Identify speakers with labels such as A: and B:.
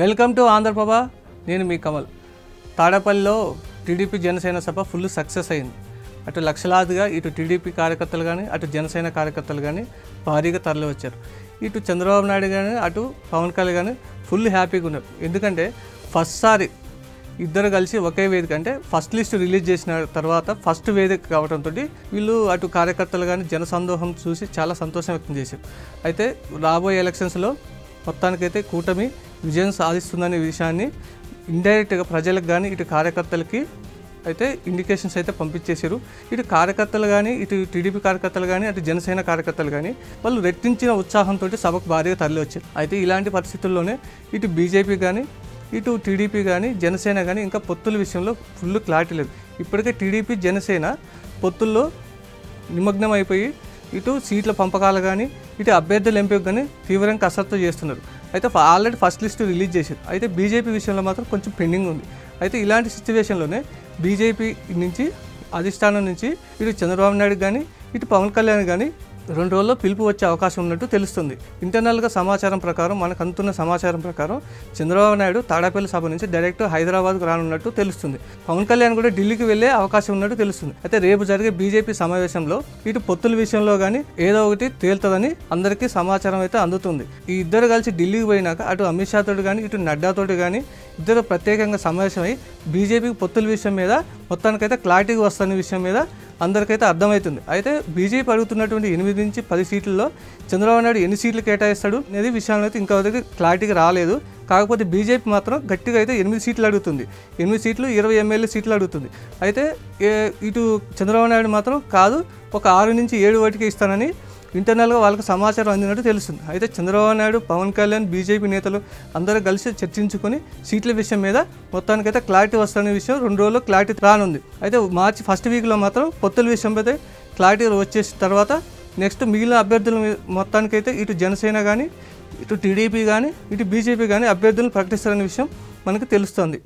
A: Welcome to Andhraprabha. నేను మీ కమల్. తాడేపల్లిలో TDP Janasena సభ full success అయింది. అటు లక్షలాదిగా ఇటు టీడీపీ కార్యకర్తలు కానీ అటు జనసేన కార్యకర్తలు కానీ భారీగా తరలి వచ్చారు. ఇటు చంద్రబాబు నాయుడు కానీ అటు పవన్ కళ్యాణ్ కానీ ఫుల్ హ్యాపీగా ఉన్నారు. ఎందుకంటే ఫస్ట్ సారి ఇద్దరు కలిసి ఒకే వేదిక, అంటే ఫస్ట్ లిస్ట్ రిలీజ్ చేసిన తర్వాత ఫస్ట్ వేదిక కావడంతో వీళ్ళు అటు కార్యకర్తలు కానీ జనసందోహం చూసి చాలా సంతోషం వ్యక్తం చేశారు. అయితే రాబోయే ఎలక్షన్స్లో మొత్తానికైతే కూటమి విజయం సాధిస్తుందనే విషయాన్ని ఇండైరెక్ట్గా ప్రజలకు కానీ ఇటు కార్యకర్తలకి అయితే ఇండికేషన్స్ అయితే పంపించేశారు. ఇటు కార్యకర్తలు కానీ ఇటు టీడీపీ కార్యకర్తలు కానీ అటు జనసేన కార్యకర్తలు కానీ వాళ్ళు రెట్టించిన ఉత్సాహంతో సభకు భారీగా తరలి వచ్చారు. అయితే ఇలాంటి పరిస్థితుల్లోనే ఇటు బీజేపీ కానీ ఇటు టీడీపీ కానీ జనసేన కానీ ఇంకా పొత్తుల విషయంలో ఫుల్ క్లారిటీ లేదు. ఇప్పటికే టీడీపీ జనసేన పొత్తుల్లో నిమగ్నం అయిపోయి ఇటు సీట్ల పంపకాలు కానీ ఇటు అభ్యర్థుల ఎంపిక కానీ తీవ్రంగా కసరత్తు చేస్తున్నారు. అయితే ఆల్రెడీ ఫస్ట్ లిస్ట్ రిలీజ్ చేశారు. అయితే బీజేపీ విషయంలో మాత్రం కొంచెం పెండింగ్ ఉంది. అయితే ఇలాంటి సిచ్యువేషన్లోనే బీజేపీ నుంచి అధిష్టానం నుంచి ఇటు చంద్రబాబు నాయుడు కానీ ఇటు పవన్ కళ్యాణ్ కానీ 2 రోజుల్లో పిలుపు వచ్చే అవకాశం ఉన్నట్టు తెలుస్తుంది. ఇంటర్నల్గా సమాచారం ప్రకారం, మనకు అందుతున్న సమాచారం ప్రకారం చంద్రబాబు నాయుడు తాడేపల్లి సభ నుంచి డైరెక్ట్ హైదరాబాద్కు రానున్నట్టు తెలుస్తుంది. పవన్ కళ్యాణ్ కూడా ఢిల్లీకి వెళ్ళే అవకాశం ఉన్నట్టు తెలుస్తుంది. అయితే రేపు జరిగే బీజేపీ సమావేశంలో ఇటు పొత్తుల విషయంలో కానీ ఏదో ఒకటి తేలుతుందని అందరికీ సమాచారం అయితే అందుతుంది. ఈ ఇద్దరు కలిసి ఢిల్లీకి పోయినాక అటు అమిత్ షా తోటి కానీ ఇటు నడ్డాతోటి కానీ ఇద్దరు ప్రత్యేకంగా సమావేశమై బీజేపీకి పొత్తుల విషయం మీద మొత్తానికైతే క్లారిటీగా వస్తున్న విషయం మీద అందరికైతే అర్థమవుతుంది. అయితే బీజేపీ అడుగుతున్నటువంటి 8 నుంచి 10 సీట్లలో చంద్రబాబు నాయుడు ఎన్ని సీట్లు కేటాయిస్తాడు అనేది విషయంలో అయితే ఇంకా క్లారిటీగా రాలేదు. కాకపోతే బీజేపీ మాత్రం గట్టిగా అయితే 8 సీట్లు అడుగుతుంది. 8 సీట్లు 20 ఎమ్మెల్యే సీట్లు అడుగుతుంది. అయితే ఇటు చంద్రబాబు నాయుడు మాత్రం కాదు, ఒక 6 నుంచి 7 వాటికి ఇస్తానని ఇంటర్నల్గా వాళ్ళకి సమాచారం అందినట్టు తెలుస్తుంది. అయితే చంద్రబాబు నాయుడు పవన్ కళ్యాణ్ బీజేపీ నేతలు అందరూ కలిసి చర్చించుకొని సీట్ల విషయం మీద మొత్తానికైతే క్లారిటీ వస్తున్న విషయం 2 రోజుల్లో క్లారిటీ రానుంది. అయితే మార్చి ఫస్ట్ వీక్లో మాత్రం పొత్తుల విషయం అయితే క్లారిటీ వచ్చేసిన తర్వాత నెక్స్ట్ మిగిలిన అభ్యర్థుల మొత్తానికైతే ఇటు జనసేన కానీ ఇటు టీడీపీ కానీ ఇటు బీజేపీ కానీ అభ్యర్థులను ప్రకటిస్తారనే విషయం మనకు తెలుస్తుంది.